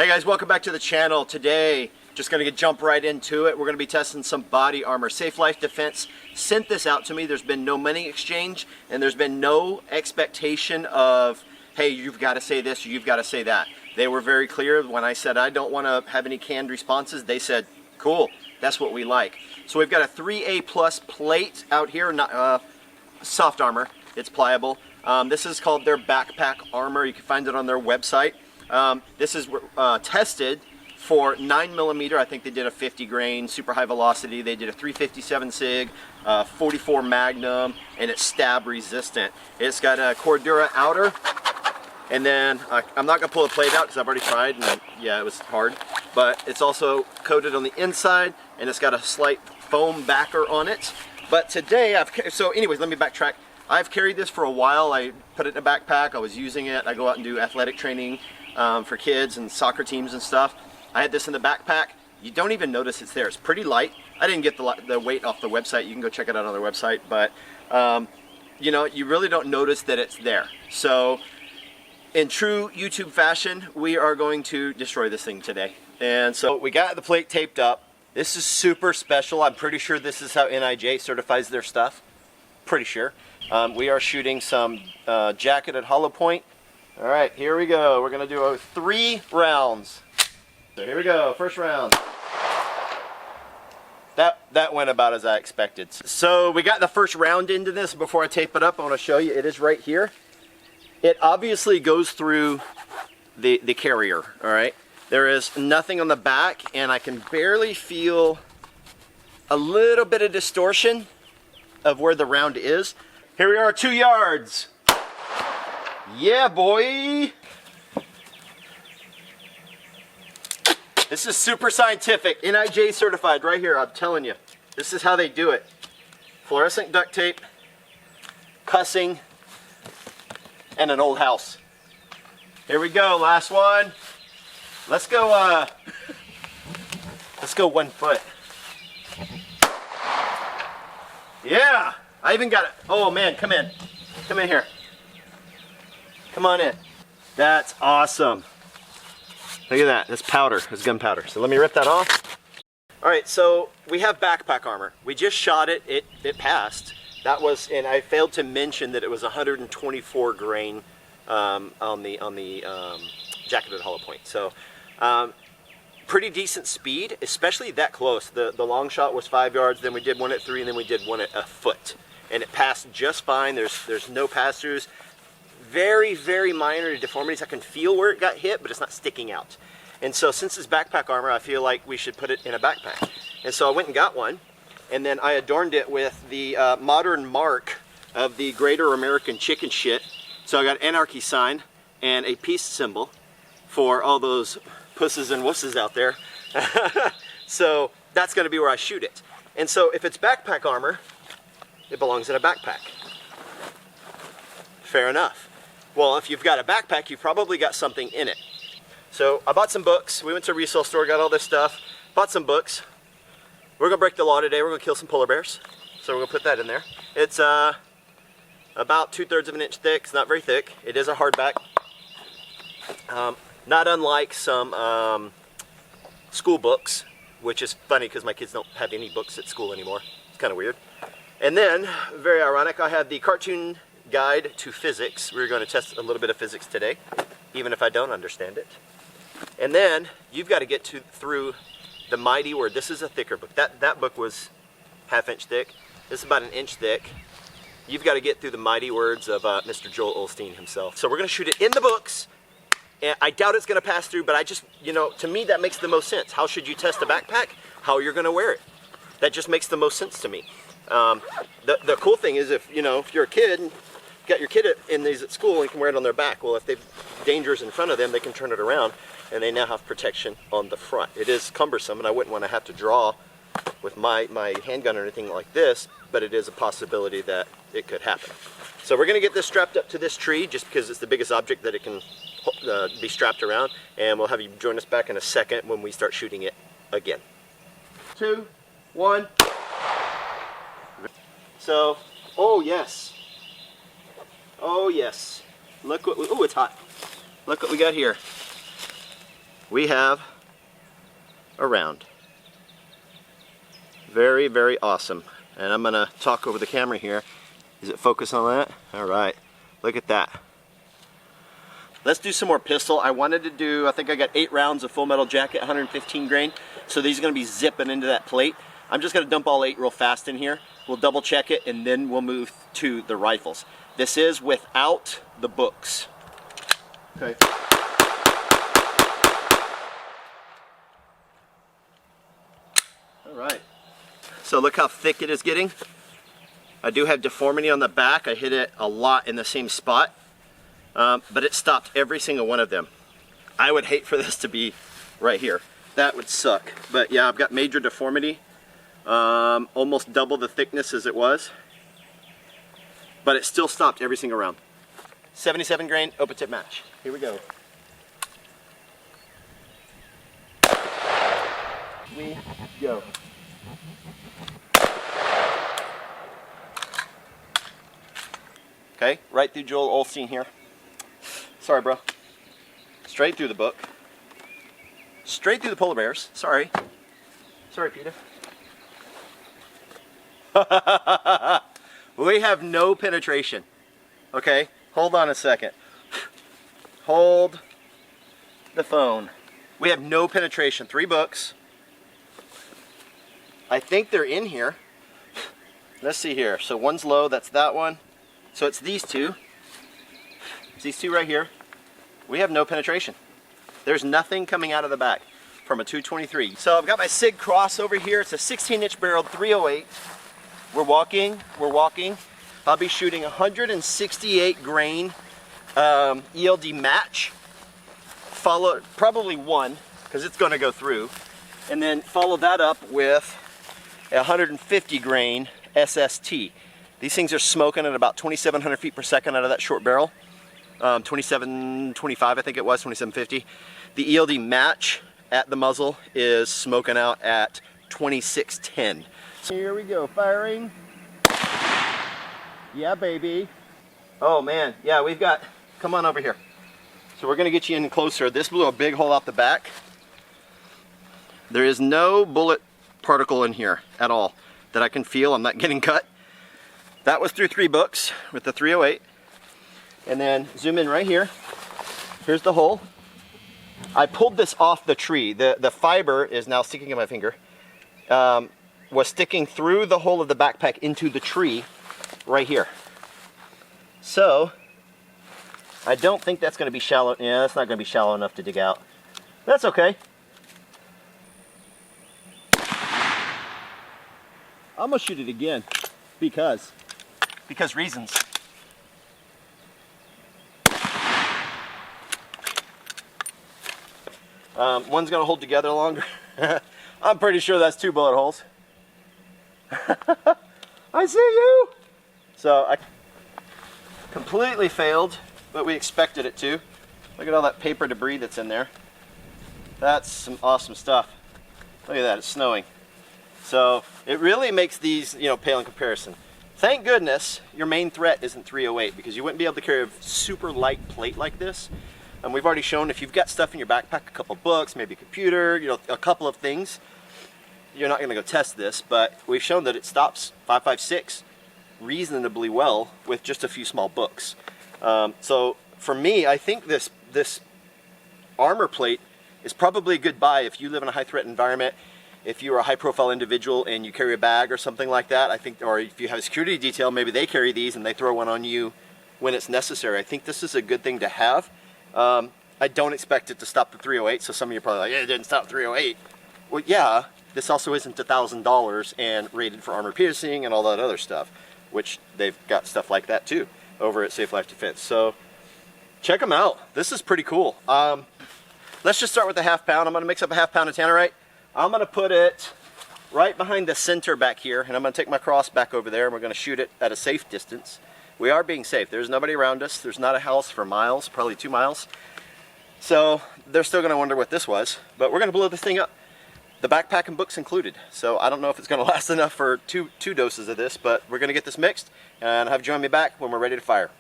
Hey guys, welcome back to the channel. Today, just going to jump right into it. We're going to be testing some body armor. Safe Life Defense sent this out to me. There's been no money exchange, and there's been no expectation of, hey, you've got to say this or you've got to say that. They were very clear when I said I don't want to have any canned responses. They said, cool, that's what we like. So we've got a 3A plus plate out here, not soft armor. It's pliable. This is called their backpack armor. You can find it on their website. This is tested for 9mm. I think they did a 50 grain, super high velocity. They did a 357 SIG, 44 Magnum, and it's stab resistant. It's got a Cordura outer, and then I'm not gonna pull the plate out because I've already tried, and yeah, it was hard. But it's also coated on the inside, and it's got a slight foam backer on it. But today, so anyways, let me backtrack. I've carried this for a while. I put it in a backpack. I was using it. I go out and do athletic training for kids and soccer teams and stuff. I had this in the backpack. You don't even notice it's there. It's pretty light. I didn't get the weight off the website. You can go check it out on their website. But, you know, you really don't notice that it's there. So, in true YouTube fashion, we are going to destroy this thing today. And so we got the plate taped up. This is super special. I'm pretty sure this is how NIJ certifies their stuff. Pretty sure. We are shooting some jacketed hollow point. All right, here we go. We're gonna do 3 rounds. So here we go, first round. That went about as I expected. So we got the first round into this. Before I tape it up, I wanna show you, it is right here. It obviously goes through the carrier, all right? There is nothing on the back, and I can barely feel a little bit of distortion of where the round is. Here we are, 2 yards. Yeah, boy. This is super scientific, NIJ certified right here, I'm telling you. This is how they do it. Fluorescent duct tape, cussing, and an old house. Here we go, last one. Let's go 1 foot. Yeah, I even got it. Oh man, come in. Come in here. Come on in. That's awesome. Look at that, that's powder, that's gunpowder. So let me rip that off. All right, so we have backpack armor. We just shot it, it passed. That was, and I failed to mention that it was 124 grain on the jacketed hollow point. So pretty decent speed, especially that close. The long shot was 5 yards, then we did one at 3, and then we did one at a foot. And it passed just fine. There's no pass-throughs. Very, very minor deformities. I can feel where it got hit, but it's not sticking out. And so since it's backpack armor, I feel like we should put it in a backpack. And so I went and got one, and then I adorned it with the modern mark of the Greater American Chicken Shit. So I got an anarchy sign and a peace symbol for all those pusses and wusses out there. So that's gonna be where I shoot it. And so if it's backpack armor, it belongs in a backpack. Fair enough. Well, if you've got a backpack, you've probably got something in it. So I bought some books. We went to a resale store, got all this stuff, bought some books. We're gonna break the law today. We're gonna kill some polar bears. So we're gonna put that in there. It's about 2/3 of an inch thick. It's not very thick. It is a hardback. Not unlike some school books, which is funny because my kids don't have any books at school anymore. It's kind of weird. And then, very ironic, I have the cartoon guide to physics. We're going to test a little bit of physics today, even if I don't understand it. And then you've got to get through the mighty word. This is a thicker book. That book was 1/2 inch thick. This is about 1 inch thick. You've got to get through the mighty words of Mr. Joel Osteen himself. So we're going to shoot it in the books. And I doubt it's going to pass through, but I just, you know, to me that makes the most sense. How should you test a backpack? How you're going to wear it. That just makes the most sense to me. The cool thing is if you're a kid, and got your kid in these at school and you can wear it on their back. Well, if they've dangers in front of them, they can turn it around and they now have protection on the front. It is cumbersome, and I wouldn't want to have to draw with my handgun or anything like this, but it is a possibility that it could happen. So we're going to get this strapped up to this tree just because it's the biggest object that it can be strapped around, and we'll have you join us back in a second when we start shooting it again. 2, 1. So, oh yes. Oh yes. Look what we, oh, it's hot. Look what we got here. we have a round. Very, very awesome. And I'm gonna talk over the camera here. Is it focus on that? All right, look at that. Let's do some more pistol. I wanted to do, I think I got 8 rounds of Full Metal Jacket, 115 grain. So these are gonna be zipping into that plate. I'm just gonna dump all 8 real fast in here. We'll double check it and then we'll move to the rifles. This is without the books. Okay. All right. So look how thick it is getting. I do have deformity on the back. I hit it a lot in the same spot, but it stopped every single one of them. I would hate for this to be right here. That would suck. But yeah, I've got major deformity, almost double the thickness as it was, but it still stopped every single round. 77 grain, open tip match. Here we go. We go. Okay, right through Joel Olstein here. Sorry, bro. Straight through the book. Straight through the polar bears. Sorry. Sorry, Peter. We have no penetration. Okay, hold on a second. Hold the phone. We have no penetration. 3 books. I think they're in here. Let's see here. So one's low, that's that one. So it's these two. It's these two right here. We have no penetration. There's nothing coming out of the back from a 223. So I've got my SIG Cross over here. It's a 16-inch barreled 308. We're walking. I'll be shooting 168 grain ELD match. Follow probably one, because it's going to go through. And then follow that up with a 150 grain SST. These things are smoking at about 2,700 feet per second out of that short barrel. 2725, I think it was, 2750. The ELD match at the muzzle is smoking out at 2610. So here we go, firing. Yeah, baby. Oh man, yeah, we've got, come on over here. So we're gonna get you in closer. This blew a big hole out the back. There is no bullet particle in here at all that I can feel. I'm not getting cut. That was through 3 books with the 308. And then zoom in right here. Here's the hole. I pulled this off the tree. The fiber is now sticking in my finger. Was sticking through the hole of the backpack into the tree right here. So I don't think that's going to be shallow. Yeah, that's not going to be shallow enough to dig out. That's okay. I'm going to shoot it again because reasons. One's going to hold together longer. I'm pretty sure that's 2 bullet holes. I see you! So I completely failed, but we expected it to. Look at all that paper debris that's in there. That's some awesome stuff. Look at that, it's snowing. So it really makes these, you know, pale in comparison. Thank goodness your main threat isn't 308, because you wouldn't be able to carry a super light plate like this. And we've already shown if you've got stuff in your backpack, a couple books, maybe a computer, you know, a couple of things, you're not going to go test this, but we've shown that it stops 5.56 reasonably well with just a few small books. So for me, I think this armor plate is probably a good buy if you live in a high threat environment. If you're a high profile individual and you carry a bag or something like that, I think, or if you have a security detail, maybe they carry these and they throw one on you when it's necessary. I think this is a good thing to have. I don't expect it to stop the 308, so some of you are probably like, yeah, it didn't stop 308. Well, yeah, this also isn't $1,000 and rated for armor piercing and all that other stuff, which they've got stuff like that too over at Safe Life Defense. So check them out. This is pretty cool. Let's just start with the half pound. I'm going to mix up a half pound of tannerite. I'm going to put it right behind the center back here, and I'm going to take my cross back over there, and we're going to shoot it at a safe distance. We are being safe. There's nobody around us. There's not a house for miles, probably 2 miles. So they're still going to wonder what this was, but we're going to blow this thing up. The backpack and books included. So I don't know if it's going to last enough for two doses of this, but we're going to get this mixed and have you join me back when we're ready to fire.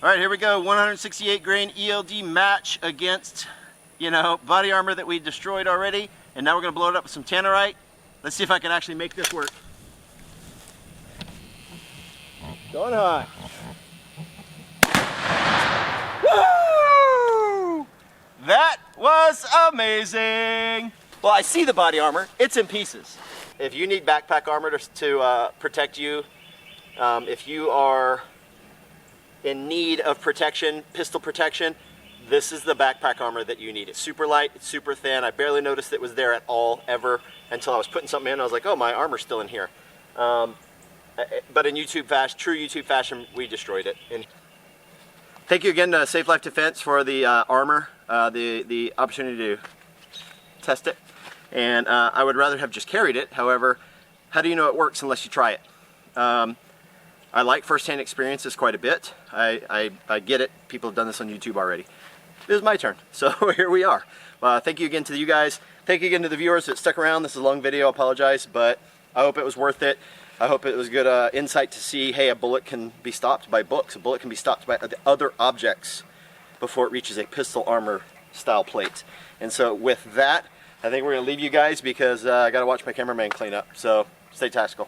All right, here we go. 168 grain ELD match against, you know, body armor that we destroyed already. And now we're gonna blow it up with some tannerite. Let's see if I can actually make this work. Going high. Woo! That was amazing. Well, I see the body armor. It's in pieces. If you need backpack armor to protect you, if you are in need of protection, pistol protection, this is the backpack armor that you need. It's super light, it's super thin. I barely noticed it was there at all, ever, until I was putting something in. I was like, oh, my armor's still in here. But in YouTube fashion, true YouTube fashion, we destroyed it. And thank you again to Safe Life Defense for the armor, the opportunity to test it. And I would rather have just carried it. However, how do you know it works unless you try it? I like first-hand experiences quite a bit. I get it. People have done this on YouTube already. It is my turn, so here we are. Thank you again to you guys. Thank you again to the viewers that stuck around. This is a long video, I apologize, but I hope it was worth it. I hope it was good insight to see, hey, a bullet can be stopped by books. A bullet can be stopped by other objects before it reaches a pistol armor style plate. And so with that, I think we're gonna leave you guys because I gotta watch my cameraman clean up. So stay tactical.